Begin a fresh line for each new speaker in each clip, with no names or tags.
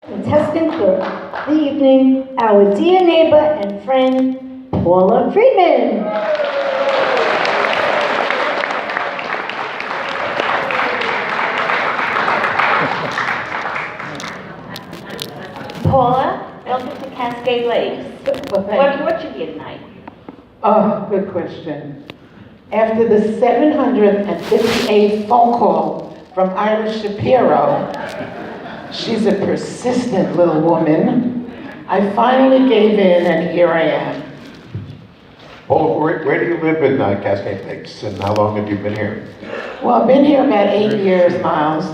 Contestant for the evening, our dear neighbor and friend, Paula Friedman. Paula, welcome to Cascade Lakes. What should be tonight?
Oh, good question. After the 758th phone call from Iris Shapiro, she's a persistent little woman, I finally gave in and here I am.
Paul, where do you live in Cascade Lakes, and how long have you been here?
Well, I've been here about 8 years, Miles,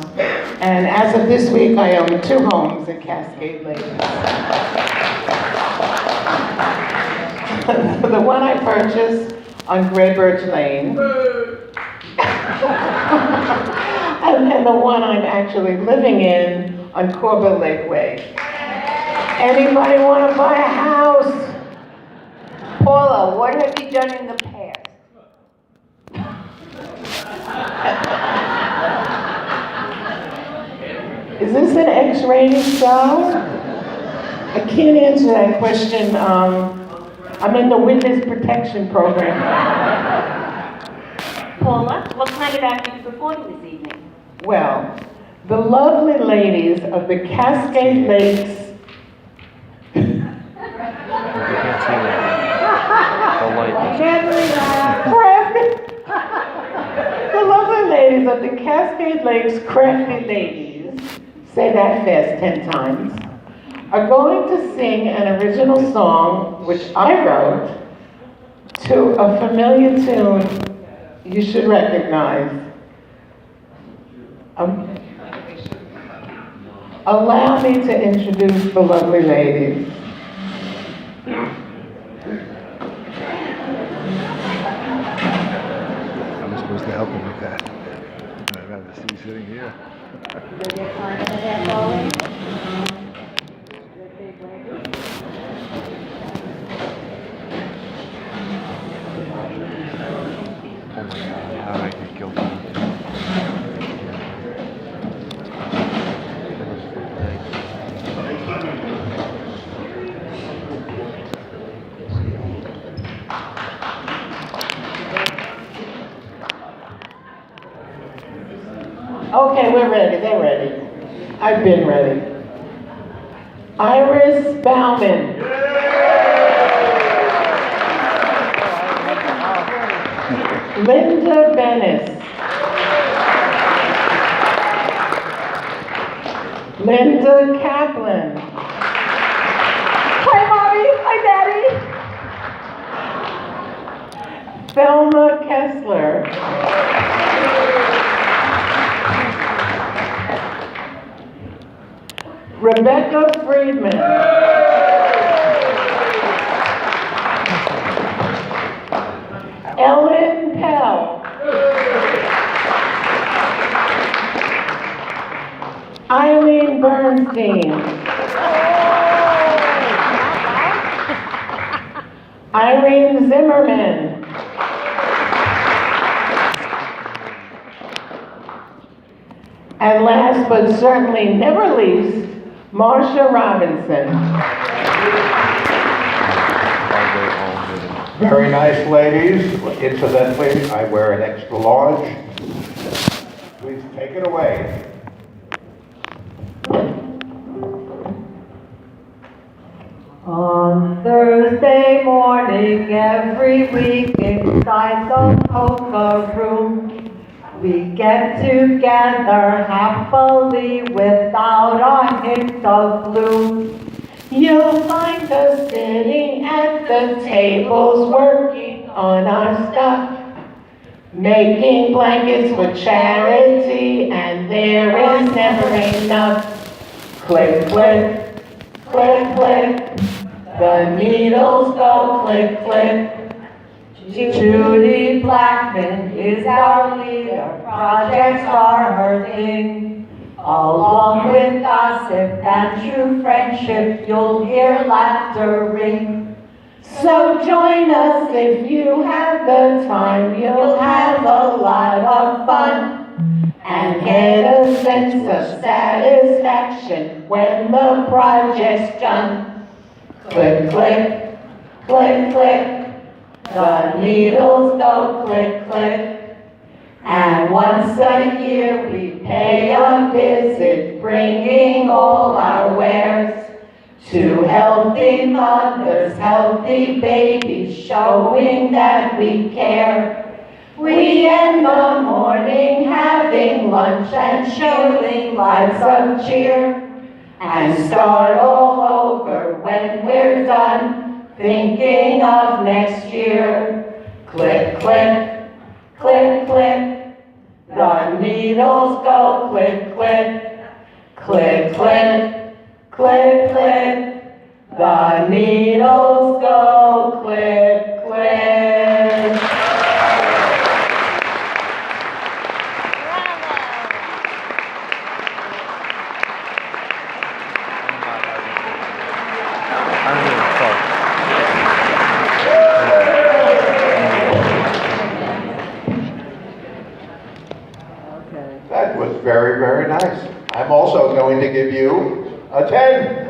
and as of this week, I own 2 homes in Cascade Lakes. The one I purchased on Gray Birch Lane, and the one I'm actually living in on Corbett Lake Way. Anybody want to buy a house?
Paula, what have you done in the past?
Is this an X-rated show? I can't answer that question. I'm in the Witness Protection Program.
Paula, what kind of act are you performing this evening?
Well, the lovely ladies of the Cascade Lakes. The lovely ladies of the Cascade Lakes Crafty Ladies, say that fast 10 times, are going to sing an original song which I wrote to a familiar tune you should recognize. Allow me to introduce the lovely ladies.
I'm supposed to help him with that. I'd rather see you sitting here. Oh my God, how did I get guilty?
Okay, we're ready. They're ready. I've been ready. Iris Bauman. Linda Bennis. Linda Kaplan.
Hi, Mommy. Hi, Daddy.
Thelma Kessler. Rebecca Friedman. Ellen Pell. Eileen Bernstein. Irene Zimmerman. And last but certainly never least, Marsha Robinson.
Very nice, ladies. Incidentally, I wear an extra large. Please take it away.
On Thursday morning every week inside the poker room, we get together happily without a hint of gloom.
You'll find us sitting at the tables working on our stuff, making blankets for charity, and there is never enough. Click, click, click, click, the needles go click, click.
Judy Blackman is our leader, projects are her thing. Along with gossip and true friendship, you'll hear laughter ring.
So join us if you have the time, you'll have a lot of fun. and get a sense of satisfaction when the project's done. Click, click, click, click, the needles go click, click. And once a year we pay a visit, bringing all our wares to healthy mothers, healthy babies, showing that we care. We end the morning having lunch and showing lights of cheer, and start all over when we're done, thinking of next year. Click, click, click, click, the needles go click, click, click, click, click, click, the needles go click, click.
That was very, very nice. I'm also going to give you a 10.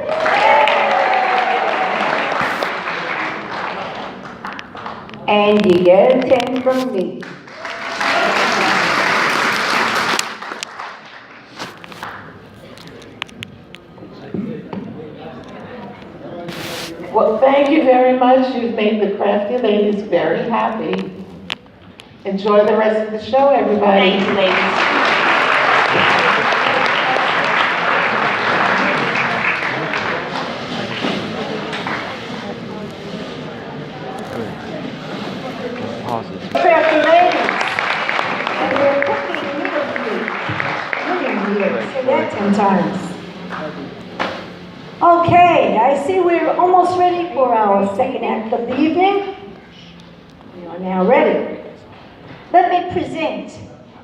And you get a 10 from me.
Well, thank you very much. You've made the crafty ladies very happy. Enjoy the rest of the show, everybody.
Thank you, ladies.
Crafty ladies. And we're cooking noodle here. Say that 10 times. Okay, I see we're almost ready for our second act of the evening. We are now ready. Let me present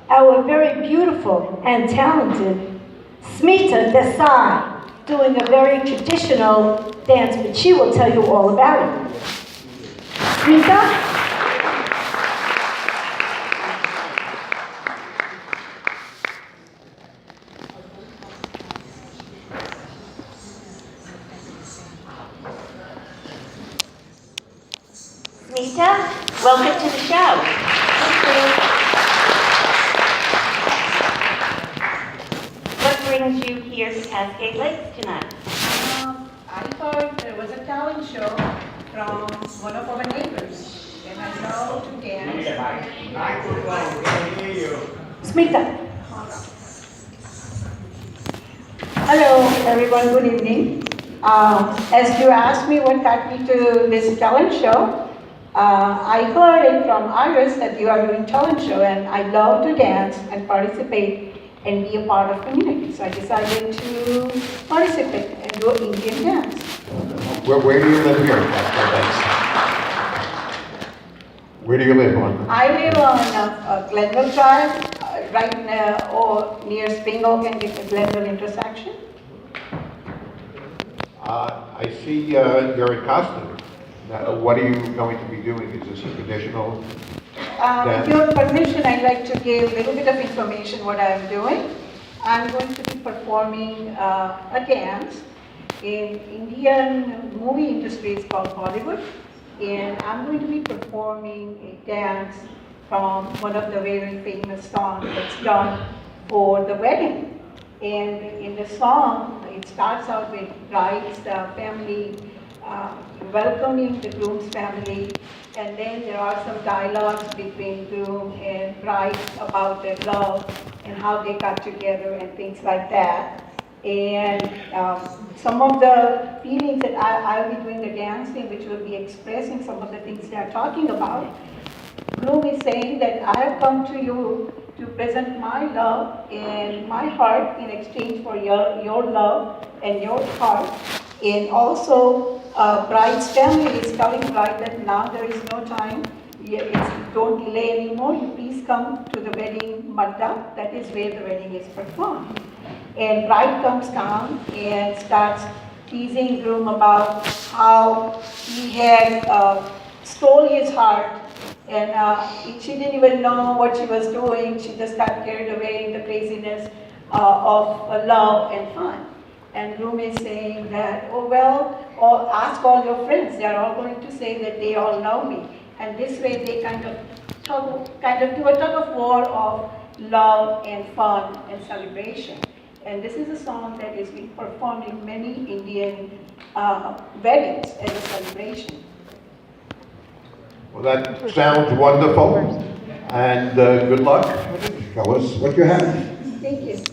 our very beautiful and talented Smita Desai, doing a very traditional dance, but she will tell you all about it. Smita?
Smita, welcome to the show. What brings you here to Cascade Lakes tonight?
I thought there was a talent show from one of our neighbors, and I love to dance.
Smita. Hello, everyone. Good evening. As you asked me what got me to this talent show, I heard it from Iris that you are doing talent show, and I love to dance and participate and be a part of community. So I decided to participate and do Indian dance.
Where do you live here in Cascade Lakes? Where do you live on?
I live on Glenville Drive, right near Spring Oak and the Glenville intersection.
I see you're in costume. Now, what are you going to be doing? Is this a traditional
With your permission, I'd like to give a little bit of information what I'm doing. I'm going to be performing a dance in Indian movie industry. It's called Bollywood, and I'm going to be performing a dance from one of the very famous songs that's done for the wedding. And in the song, it starts out with bride's family welcoming the groom's family, and then there are some dialogues between groom and bride about their love and how they got together and things like that. And some of the feelings that I'll be doing the dancing, which will be expressing some of the things they are talking about. Groom is saying that I have come to you to present my love and my heart in exchange for your love and your heart. And also, bride's family is telling bride that now there is no time. Don't delay anymore. You please come to the wedding mandap. That is where the wedding is performed. And bride comes down and starts teasing groom about how he had stole his heart And she didn't even know what she was doing. She just got carried away in the craziness of love and fun. And Rumi is saying that, oh well, or ask all your friends. They are all going to say that they all know me. And this way they kind of do a tug of war of love and fun and celebration. And this is a song that is being performed in many Indian weddings as a celebration.
Well, that sounds wonderful, and good luck. Show us what you have.
Thank you.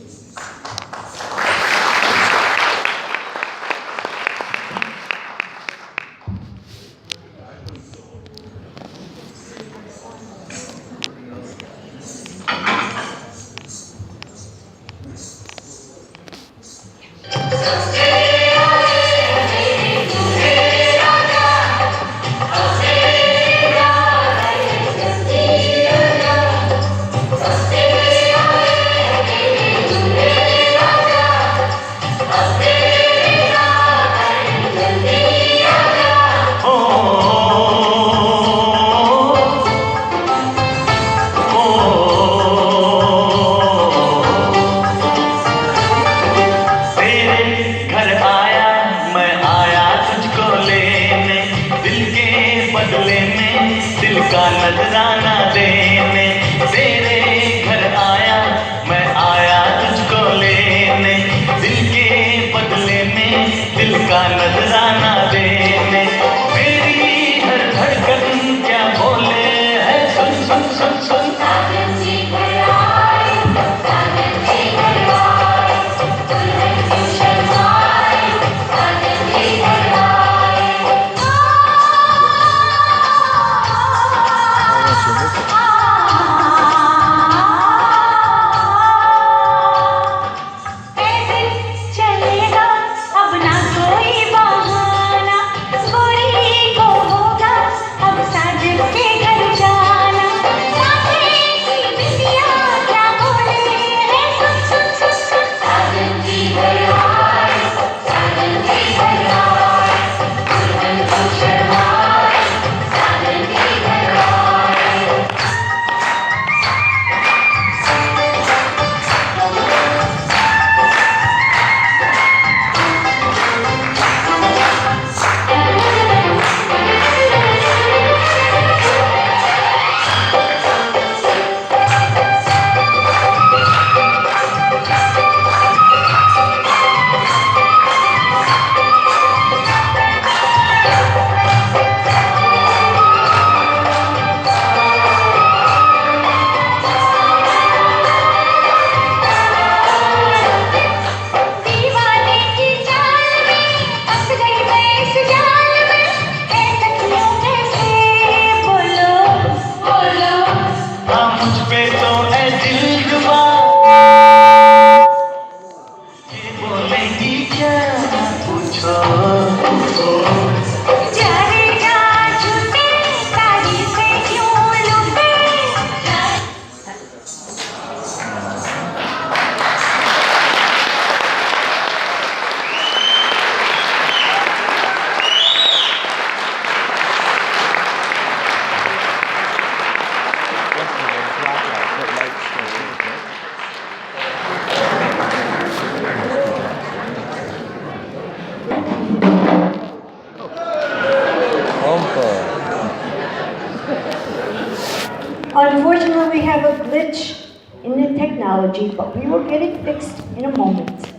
Unfortunately, we have a glitch in the technology, but we will get it fixed in a moment.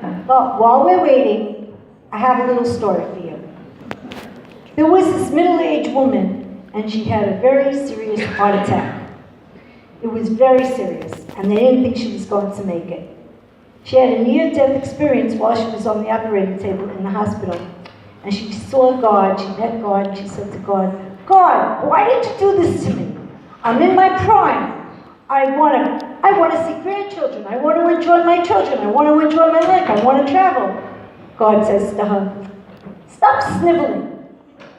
But while we're waiting, I have a little story for you. There was this middle-aged woman, and she had a very serious heart attack. It was very serious, and they didn't think she was going to make it. She had a near-death experience while she was on the operating table in the hospital. And she saw God, she met God, and she said to God, God, why did you do this to me? I'm in my prime. I want to see grandchildren. I want to enjoy my children. I want to enjoy my life. I want to travel. God says to her, stop sniveling.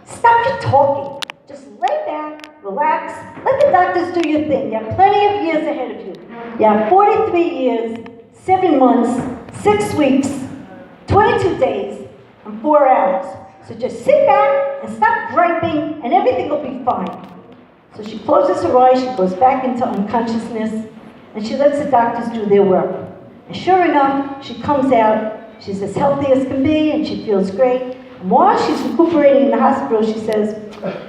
Stop your talking. Just lay back, relax, let the doctors do your thing. You have plenty of years ahead of you. You have 43 years, 7 months, 6 weeks, 22 days, and 4 hours. So just sit back and stop griping, and everything will be fine. So she closes her eyes, she goes back into unconsciousness, and she lets the doctors do their work. And sure enough, she comes out, she's as healthy as can be, and she feels great. And while she's recuperating in the hospital, she says,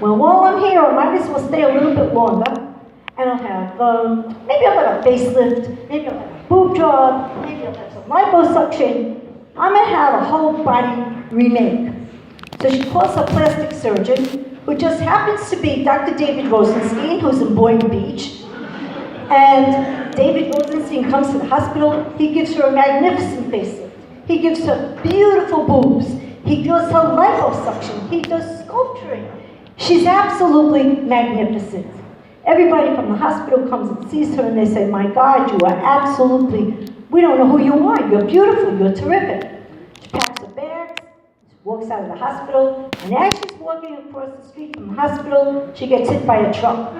well, while I'm here, I might as well stay a little bit longer, and I'll have, maybe I'll have a facelift, maybe I'll have a boob job, maybe I'll have some liposuction. I'm gonna have a whole body remake. So she calls her plastic surgeon, who just happens to be Dr. David Rosenstein, who's in Boynton Beach. And David Rosenstein comes to the hospital. He gives her a magnificent facelift. He gives her beautiful boobs. He does her liposuction. He does sculpturing. She's absolutely magnificent. Everybody from the hospital comes and sees her and they say, my God, you are absolutely, we don't know who you are. You're beautiful, you're terrific. She packs her bags, she walks out of the hospital, and as she's walking across the street from the hospital, she gets hit by a truck.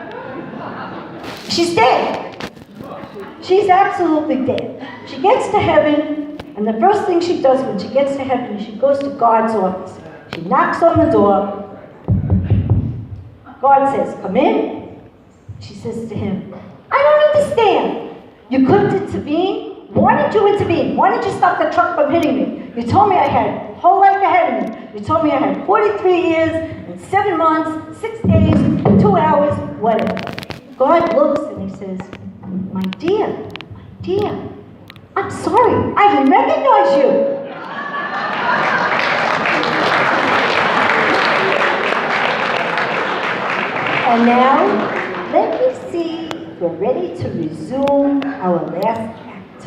She's dead. She's absolutely dead. She gets to heaven, and the first thing she does when she gets to heaven is she goes to God's office. She knocks on the door. God says, come in. She says to him, I don't understand. You couldn't intervene? Why did you intervene? Why did you stop the truck from hitting me? You told me I had a whole life ahead of me. You told me I had 43 years and 7 months, 6 days, 2 hours, whatever. God looks and he says, my dear, I'm sorry, I didn't recognize you. And now, let me see if we're ready to resume our last act.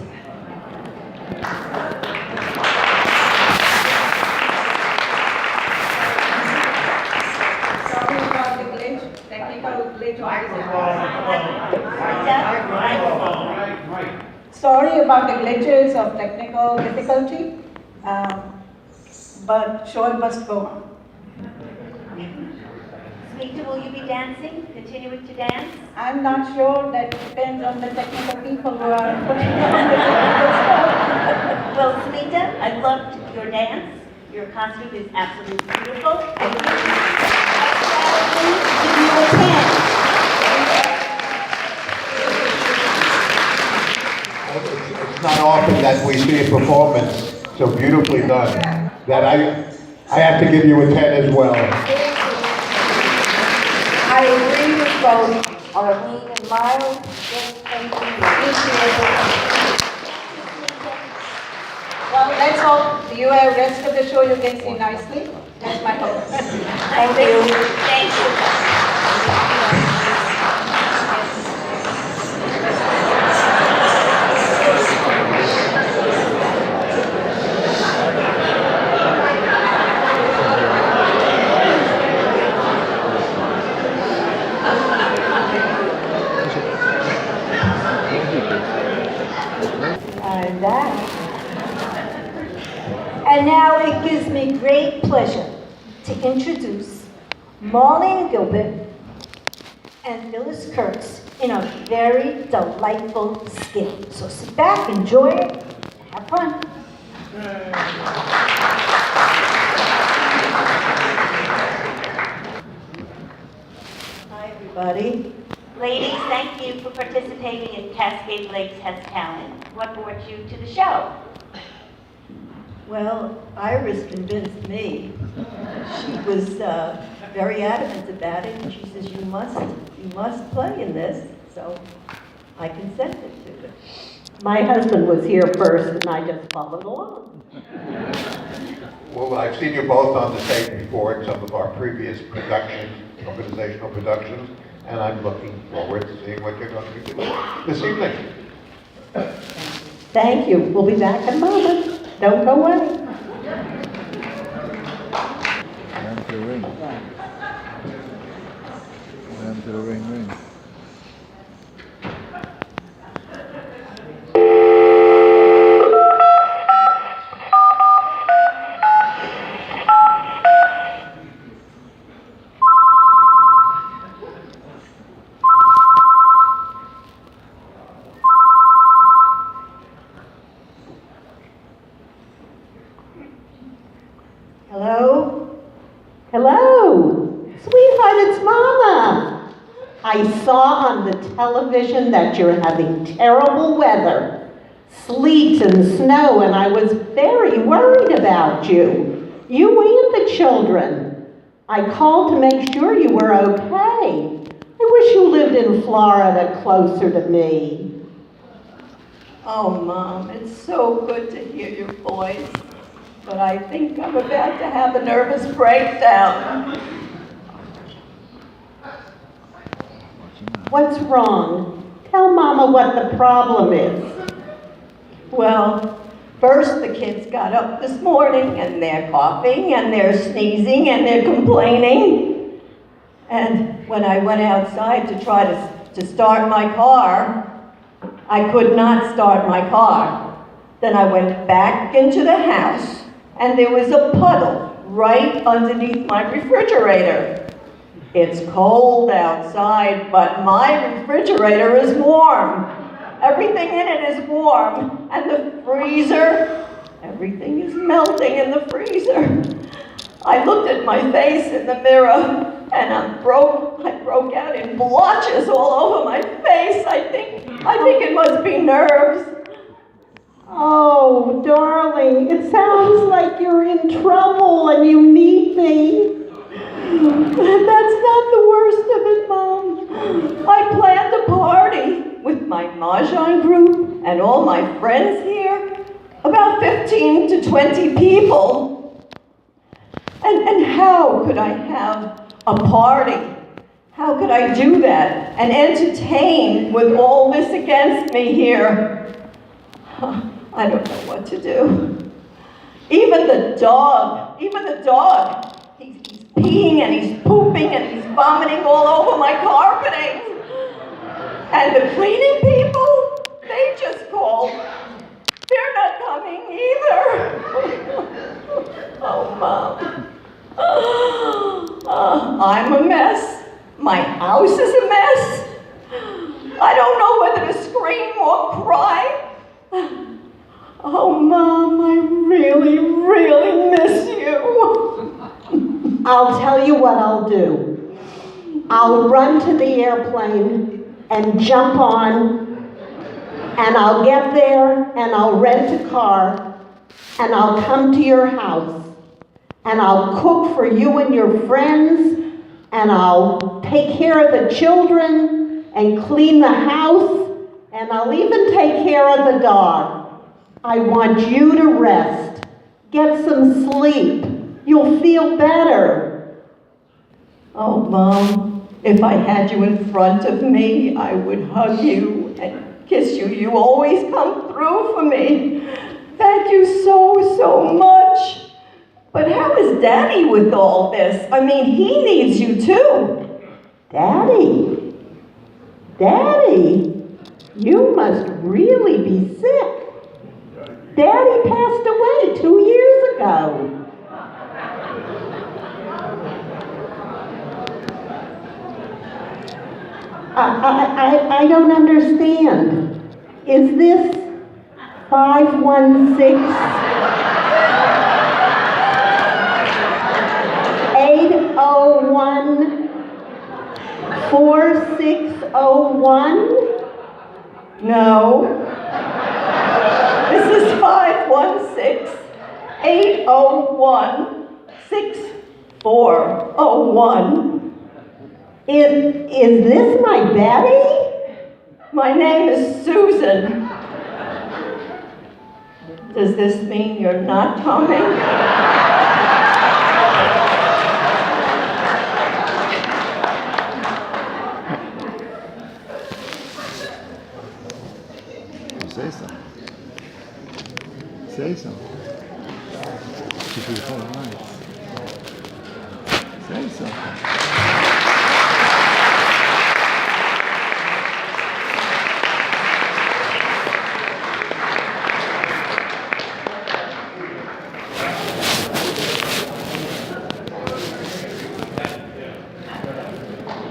Sorry about the glitch, technical glitch. Sorry about the glitches of technical difficulty, but show must go on.
Smita, will you be dancing? Continuing to dance?
I'm not sure, that depends on the technical people who are putting on the technical stuff.
Well, Smita, I loved your dance. Your costume is absolutely beautiful. I give you a 10.
It's not often that we see a performance so beautifully done that I have to give you a 10 as well.
I agree with both Arlene and Miles. Yes, thank you.
Well, let's hope you have rest of the show you can see nicely. That's my hope.
Thank you. Thank you.
And now it gives me great pleasure to introduce Marlene Gilbert and Phyllis Kurtz in a very delightful skit. So sit back, enjoy it, and have fun. Hi, everybody.
Ladies, thank you for participating in Cascade Lakes Has Talent. What brought you to the show?
Well, Iris convinced me. She was very adamant about it, and she says, you must play in this. So I consented to it.
My husband was here first, and I just followed along.
Well, I've seen you both on the stage before in some of our previous productions, organizational productions, and I'm looking forward to seeing what you're going to be doing this evening.
Thank you. We'll be back in a moment. Don't go away.
Ram to the ring. Ram to the ring.
Hello? Hello? Sweetheart, it's Mama.
I saw on the television that you're having terrible weather, sleet and snow, and I was very worried about you. You and the children. I called to make sure you were okay. I wish you lived in Florida closer to me.
Oh, Mom, it's so good to hear your voice, but I think I'm about to have a nervous breakdown.
What's wrong? Tell Mama what the problem is.
Well, first the kids got up this morning and they're coughing and they're sneezing and they're complaining. And when I went outside to try to start my car, I could not start my car. Then I went back into the house and there was a puddle right underneath my refrigerator. It's cold outside, but my refrigerator is warm. Everything in it is warm. And the freezer, everything is melting in the freezer. I looked at my face in the mirror and I broke out in blotches all over my face. I think it must be nerves.
Oh, darling, it sounds like you're in trouble and you need me.
That's not the worst of it, Mom. I planned a party with my Mahjong group and all my friends here. About 15 to 20 people. And how could I have a party? How could I do that and entertain with all this against me here? I don't know what to do. Even the dog, he's peeing and he's pooping and he's vomiting all over my carpeting. And the cleaning people, they just called. They're not coming either. Oh, Mom. I'm a mess. My house is a mess. I don't know whether to scream or cry. Oh, Mom, I really, really miss you.
I'll tell you what I'll do. I'll run to the airplane and jump on, and I'll get there and I'll rent a car and I'll come to your house and I'll cook for you and your friends and I'll take care of the children and clean the house and I'll even take care of the dog. I want you to rest. Get some sleep. You'll feel better.
Oh, Mom, if I had you in front of me, I would hug you and kiss you. You always come through for me. Thank you so, so much. But how is Daddy with all this? I mean, he needs you too.
Daddy? Daddy? You must really be sick. Daddy passed away 2 years ago. I don't understand. Is this 516 801 4601?
No. This is 516-801-6401.
Is this my Betty?
My name is Susan. Does this mean you're not coming?
Say something. Say something. She should have told her. Say something.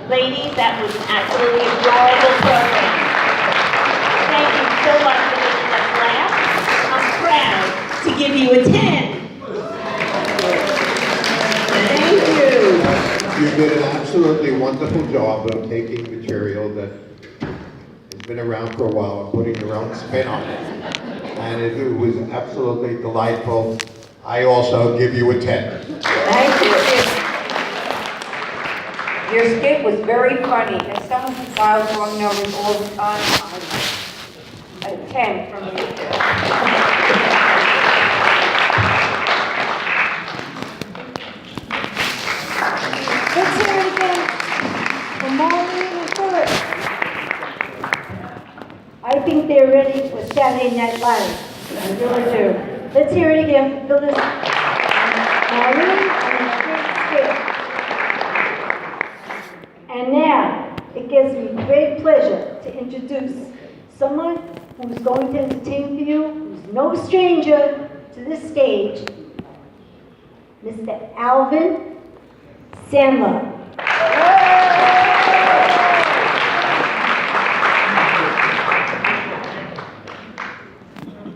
Ladies, that was an absolutely adorable program. Thank you so much for making us laugh. I'm proud to give you a 10.
Thank you.
You did an absolutely wonderful job of taking material that has been around for a while and putting your own spin on it. And it was absolutely delightful. I also give you a 10.
Thank you. Your skit was very funny. As someone who files wrong numbers all the time, a 10 from me.
Let's hear it again for Maureen and Philip. I think they're ready for Saturday Night Live. I really do. Let's hear it again for Phyllis, Maureen, and Skip. And now, it gives me great pleasure to introduce someone who's going to entertain for you, who's no stranger to this stage, Mr. Alvin Sandler.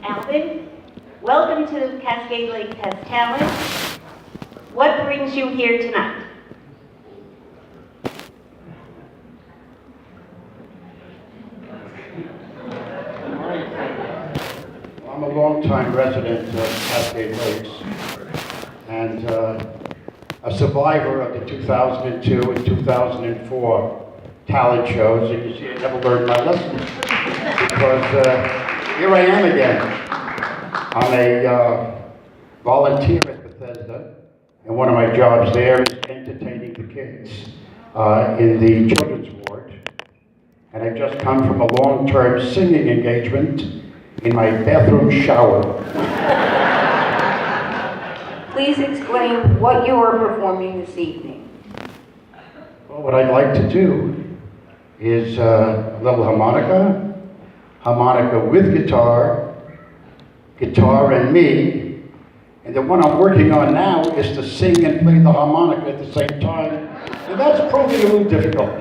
Alvin, welcome to Cascade Lake Has Talent. What brings you here tonight?
I'm a longtime resident of Cascade Lakes and a survivor of the 2002 and 2004 talent shows. And you see, I never learned my lesson because here I am again. I'm a volunteer at Bethesda, and one of my jobs there is entertaining the kids in the children's ward. And I've just come from a long-term singing engagement in my bathroom shower.
Please explain what you are performing this evening.
Well, what I'd like to do is a little harmonica with guitar and me, and the one I'm working on now is to sing and play the harmonica at the same time, and that's proving a little difficult.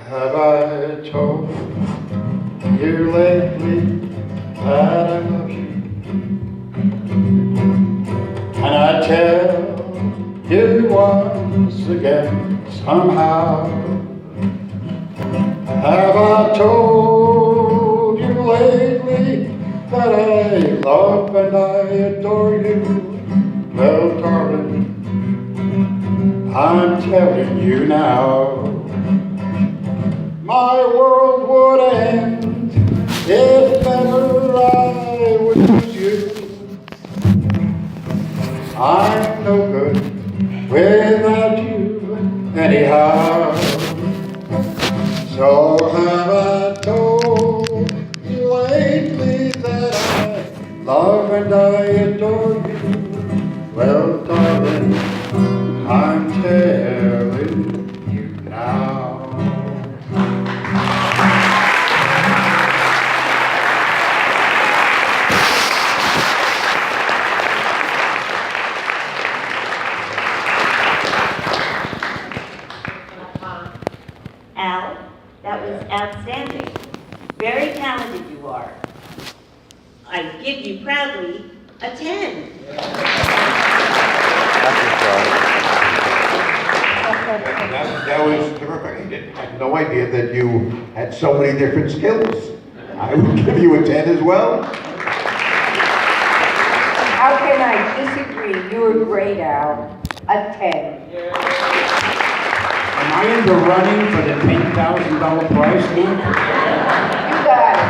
Have I told you lately that I love you? Can I tell you once again somehow? Have I told you lately that I love and I adore you? Well, darling, I'm telling you now. My world would end if ever I would lose you. I'm no good without you anyhow. So have I told you lately that I love and I adore you? Well, darling, I'm telling you now.
Al, that was outstanding. Very talented you are. I give you proudly a 10.
That was terrific. I had no idea that you had so many different skills. I would give you a 10 as well.
How can I disagree? You were great, Al. A 10.
Am I in the running for the $10,000 prize, Luke?
You got it.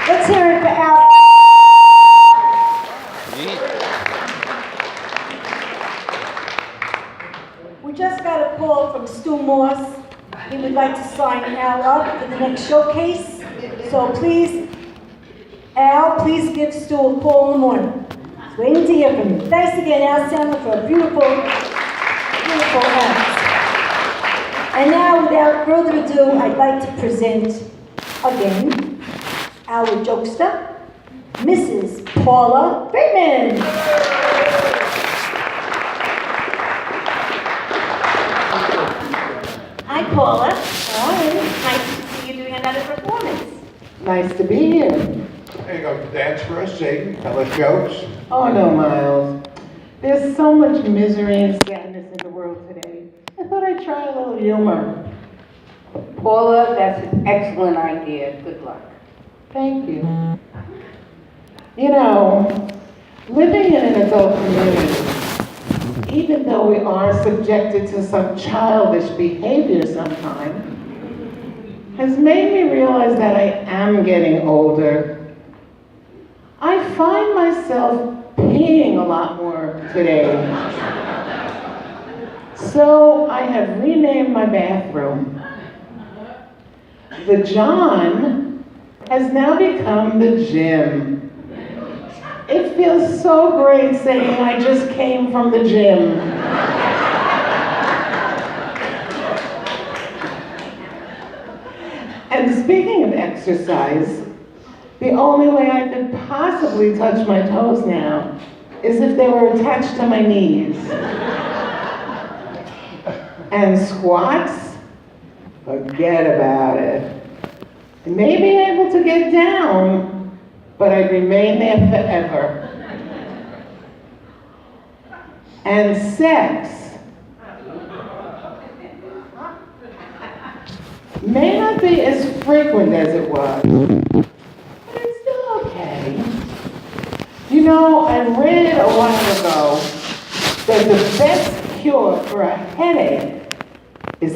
Let's hear it for Al. We just got a call from Stu Moss. He would like to sign Al up for the next showcase. So please, Al, please give Stu a call in the morning. He's waiting to hear from you. Thanks again, Al Sandler, for a beautiful, beautiful act. And now, without further ado, I'd like to present again our jokester, Mrs. Paula Friedman.
Hi, Paula.
Hi.
Nice to see you doing another performance.
Nice to be here.
There you go, dance for us, sing, tell us jokes.
Oh no, Miles. There's so much misery and sadness in the world today. I thought I'd try a little humor.
Paula, that's an excellent idea. Good luck.
Thank you. You know, living in an adult community, even though we are subjected to some childish behavior sometimes, has made me realize that I am getting older. I find myself peeing a lot more today. So I have renamed my bathroom. The John has now become the gym. It feels so great saying I just came from the gym. And speaking of exercise, the only way I could possibly touch my toes now is if they were attached to my knees. And squats? Forget about it. I may be able to get down, but I'd remain there forever. And sex may not be as frequent as it was, but it's still okay. You know, I read a while ago that the best cure for a headache is